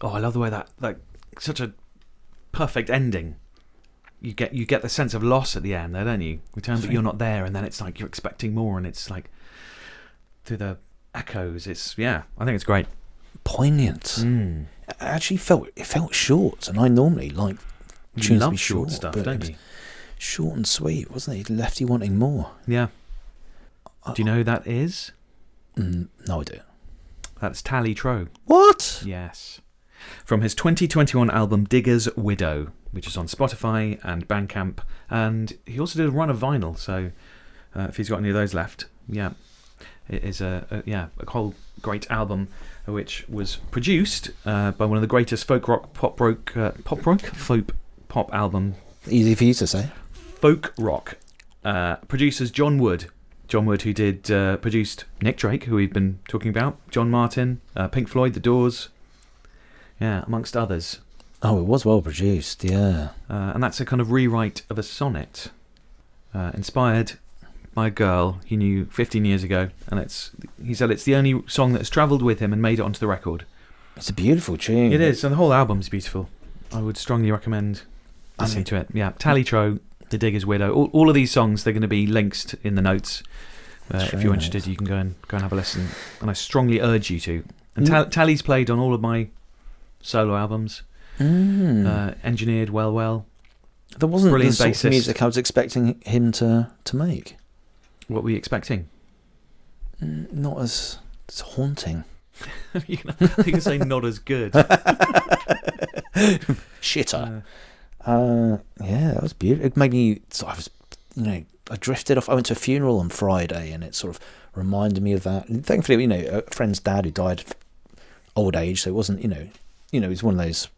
Oh, I love the way that such a perfect ending. You get the sense of loss at the end, there, don't you? Return, but you're not there, and then it's like you're expecting more, and it's like through the echoes. I think it's great. Poignant. It actually felt short, and I normally like tunes to be short stuff, but don't you? Short and sweet, wasn't it? It left you wanting more. Yeah. Do you know who that is? No idea. That's Tally Tro. What? Yes. From his 2021 album Digger's Widow, which is on Spotify and Bandcamp, and he also did a run of vinyl, so if he's got any of those left, it is a whole great album, which was produced by one of the greatest folk pop album. Easy for you to say. Folk rock producers John Wood, who did produced Nick Drake, who we've been talking about, John Martin, Pink Floyd, The Doors, amongst others. Oh, it was well produced, yeah. And that's a kind of rewrite of a sonnet, inspired by a girl he knew 15 years ago, and he said it's the only song that has travelled with him and made it onto the record. It's a beautiful tune. It is, and the whole album's beautiful. I would strongly recommend listening to it. Yeah, Tally Tro, The Digger's Widow. All of these songs, they're going to be linked in the notes. If you're interested, you can go and have a listen, and I strongly urge you to. And Tally's played on all of my solo albums. Engineered well. There wasn't brilliant the sort bassist. of music I was expecting him to make. What were you expecting? Not as haunting. You can say not as good. Shitter. That was beautiful. It made me. So I was, I drifted off. I went to a funeral on Friday, and it sort of reminded me of that. And thankfully, a friend's dad who died of old age, so it wasn't, it was one of those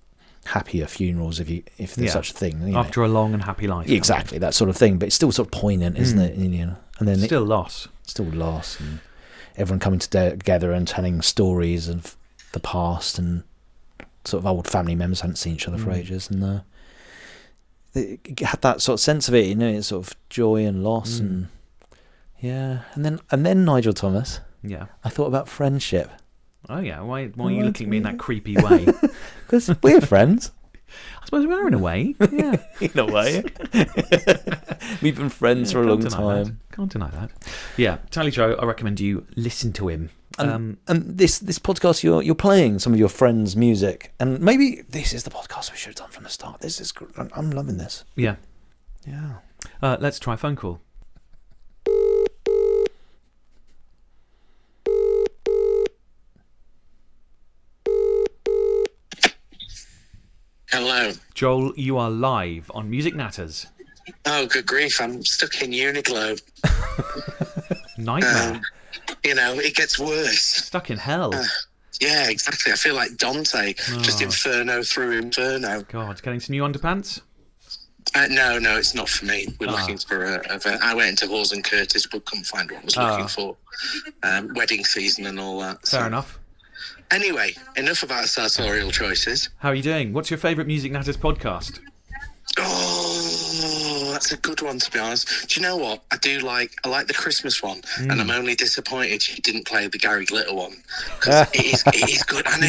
happier funerals if there's such a thing. After a long and happy life. Exactly, that sort of thing. But it's still sort of poignant, isn't it? And then still loss. Still loss, and everyone coming together and telling stories of the past, and sort of old family members hadn't seen each other for ages, and it had that sort of sense of it, it's sort of joy and loss, and then Nigel Thomas. Yeah, I thought about friendship. Oh yeah, why are you looking at me in that creepy way? Because we're friends. I suppose we are in a way. Yeah, in a way. We've been friends for a long time. Can't deny that. Yeah, Tally Tro, I recommend you listen to him. And this podcast, you're playing some of your friends' music, and maybe this is the podcast we should have done from the start. This is good. I'm loving this. Yeah. Yeah. Let's try a phone call. Hello. Joel, you are live on Music Natters. Oh, good grief. I'm stuck in Uniqlo. Nightmare. It gets worse. Stuck in hell. Yeah, exactly. I feel like Dante, just Inferno through Inferno. God, getting some new underpants? No, it's not for me. We're looking for I went into Hawes and Curtis, but couldn't find what I was looking for. Wedding season and all that. Fair enough. Anyway, enough about sartorial choices. How are you doing? What's your favourite Music Natters podcast? Oh, that's a good one, to be honest. Do you know what? I like the Christmas one, and I'm only disappointed you didn't play the Gary Glitter one, because it is good. And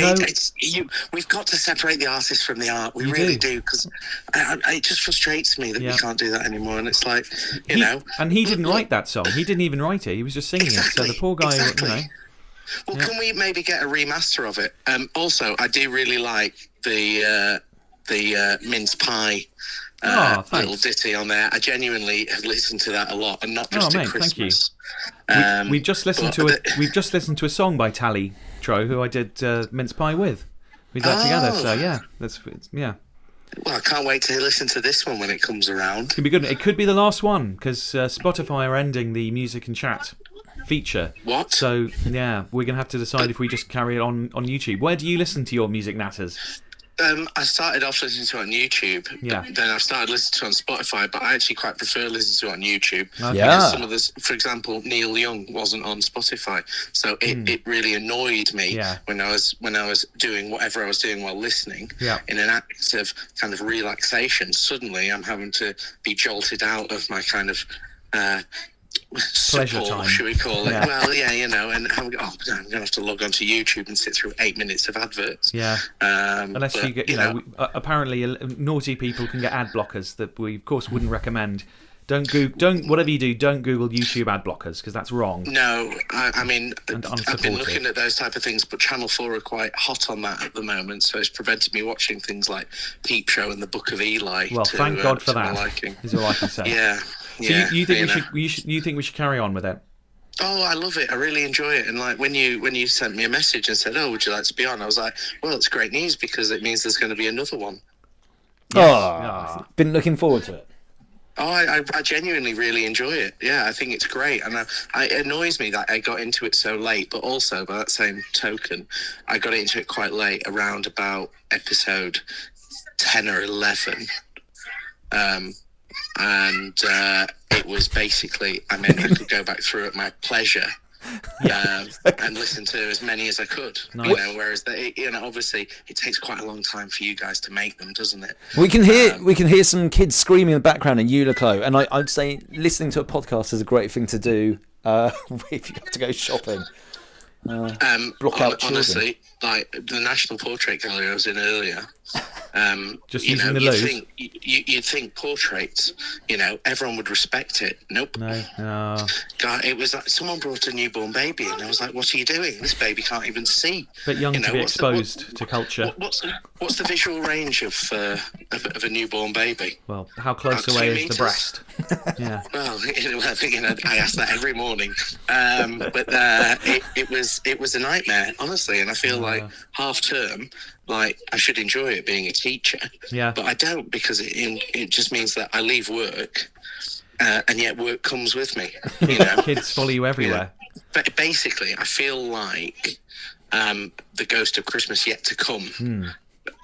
we've got to separate the artist from the art. We really do, because it just frustrates me that we can't do that anymore. And it's like, And he didn't write that song. He didn't even write it. He was just singing it. So the poor guy, Well, can we maybe get a remaster of it? Also, I do really like the mince pie little ditty on there. I genuinely have listened to that a lot, and not just at Christmas. Thank you. We've just listened to a song by Tally Tro, who I did mince pie with. We did that together. So Well, I can't wait to listen to this one when it comes around. It could be good. It could be the last one, because Spotify are ending the music and chat feature. What? So we're gonna have to decide if we just carry it on YouTube. Where do you listen to your Music Natters? I started off listening to it on YouTube. Yeah. Then I've started listening to it on Spotify, but I actually quite prefer listening to it on YouTube. Okay. Yeah. Some of this, for example, Neil Young wasn't on Spotify, so it really annoyed me when I was doing whatever I was doing while listening. Yeah. In an act of kind of relaxation, suddenly I'm having to be jolted out of my kind of Pleasure support, time. should we call it? Yeah. Well, yeah, and I'm going to have to log on to YouTube and sit through 8 minutes of adverts. Yeah. Unless but, you get, apparently naughty people can get ad blockers that we, of course, wouldn't recommend. Don't whatever you do, don't Google YouTube ad blockers because that's wrong. No, I mean, And I've been unsupported. looking at those type of things, but Channel 4 are quite hot on that at the moment, so it's prevented me watching things like Peep Show and The Book of Eli. Well, thank God for to my that. liking. Is all I can say. Yeah, So yeah. you think you think we should carry on with it? Oh, I love it. I really enjoy it. And like when you sent me a message and said, "Oh, would you like to be on?" I was like, "Well, it's great news because it means there's going to be another one." Oh, been looking forward to it. Oh, I genuinely really enjoy it. Yeah, I think it's great. And it annoys me that I got into it so late, but also by that same token, I got into it quite late, around about episode 10 or 11. It was basically, I mean, I could go back through at my pleasure. And listen to as many as I could. Nice. Whereas obviously it takes quite a long time for you guys to make them, doesn't it? We can hear some kids screaming in the background in Uniqlo, and I'd say listening to a podcast is a great thing to do if you have to go shopping. Block out children. Honestly, like the National Portrait Gallery I was in earlier. Just using the loo. You'd think portraits, everyone would respect it. Nope. No. God, it was like someone brought a newborn baby, and I was like, "What are you doing? This baby can't even see." Bit young to be exposed to culture. What's the visual range of a newborn baby? Well, how close About away 2 is meters? the breast? Yeah. Well, I ask that every morning, but it was a nightmare, honestly. And I feel like half term, like I should enjoy it being a teacher, but I don't, because it just means that I leave work, and yet work comes with me. Kids follow you everywhere. But basically, I feel like the ghost of Christmas yet to come.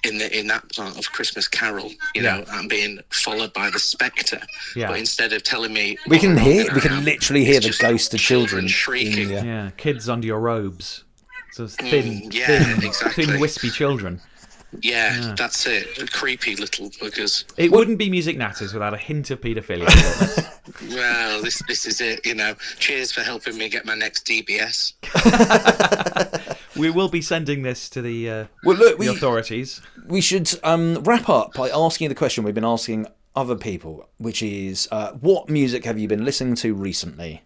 In that part of Christmas Carol, I'm being followed by the spectre. Yeah. But instead of telling me, We can can literally hear the just ghost of children shrieking. Yeah. Kids under your robes. So it's thin, exactly. thin, wispy children. Yeah, that's it. Creepy little buggers. It wouldn't be Music Natters without a hint of paedophilia. Well, this is it. Cheers for helping me get my next DBS. We will be sending this to the authorities. We should wrap up by asking you the question we've been asking other people, which is, what music have you been listening to recently?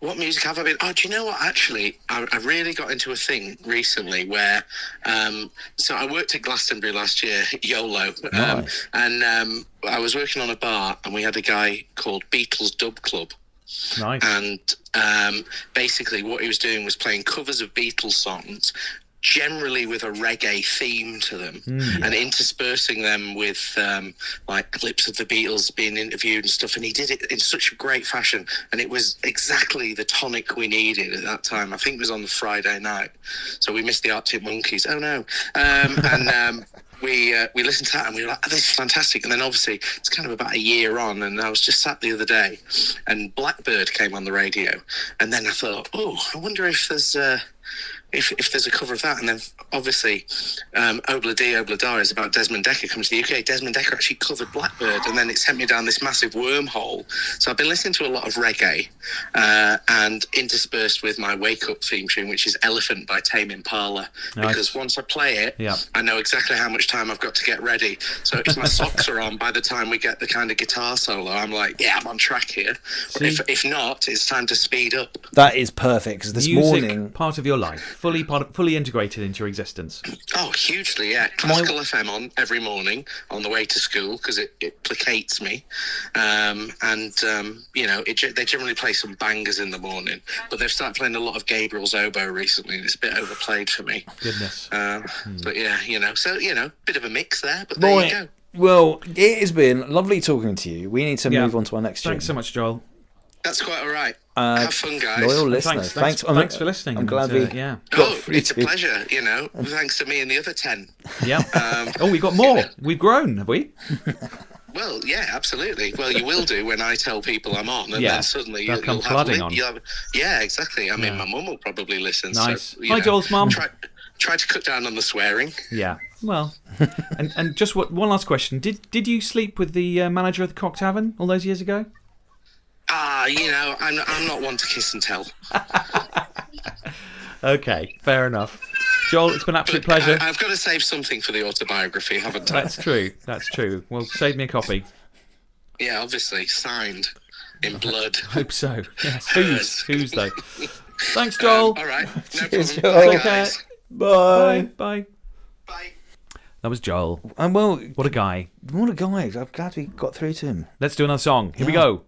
What music have I been? Oh, do you know what? Actually, I really got into a thing recently where, so I worked at Glastonbury last year, YOLO, Nice. and I was working on a bar, and we had a guy called Beatles Dub Club. Nice. And basically what he was doing was playing covers of Beatles songs, generally with a reggae theme to them, and interspersing them with like clips of the Beatles being interviewed and stuff. And he did it in such a great fashion, and it was exactly the tonic we needed at that time. I think it was on the Friday night, so we missed the Arctic Monkeys. Oh no! We listened to that and we were like, oh, this is fantastic. And then obviously it's kind of about a year on, and I was just sat the other day and Blackbird came on the radio, and then I thought, oh, I wonder if there's if there's a cover of that. And then obviously Obla Di Obla Da is about Desmond Dekker coming to the UK. Desmond Dekker actually covered Blackbird, and then it sent me down this massive wormhole. So I've been listening to a lot of reggae, and interspersed with my wake up theme tune, which is Elephant by Tame Impala. Nice. Because once I play it, Yeah. I know exactly how much time I've got to get ready. So if my socks are on by the time we get the kind of guitar solo, I'm like, yeah, I'm on track here. See? If not, it's time to speed up. That is perfect, because this Music, morning... part of your life, fully integrated into your existence. Oh, hugely, yeah. Classical FM on every morning on the way to school because it placates me. They generally play some bangers in the morning, but they've started playing a lot of Gabriel's Oboe recently, and it's a bit overplayed for me. Goodness. But yeah, bit of a mix there, but there you go. Well, it has been lovely talking to you. We need to move on to our next tune. Thanks so much, Joel. That's quite all right. Have fun, guys. Loyal listeners. Thanks for listening. I'm glad and, we... yeah. Oh, it's a pleasure, thanks to me and the other 10. Yeah. We've got more. We've grown, have we? Well, yeah, absolutely. Well, you will do when I tell people I'm on, and then suddenly they'll come you'll flooding have... on. Yeah, exactly. I mean, my mum will probably listen. Nice. So, Hi, Joel's mum. Try to cut down on the swearing. Yeah. Well, and just one last question. Did you sleep with the manager of the Cock Tavern all those years ago? I'm not one to kiss and tell. Okay, fair enough. Joel, it's been an absolute pleasure. I've got to save something for the autobiography, haven't I? That's true. Well, save me a copy. Yeah, obviously, signed in blood. Hope so. Yes. Whose though? Thanks, Joel. All right, no Cheers, problem. Joel. Bye, guys. Bye. Bye. Bye. That was Joel. Well, What a guy. what a guy. I'm glad we got through to him. Let's do another song. Here we Yeah. go.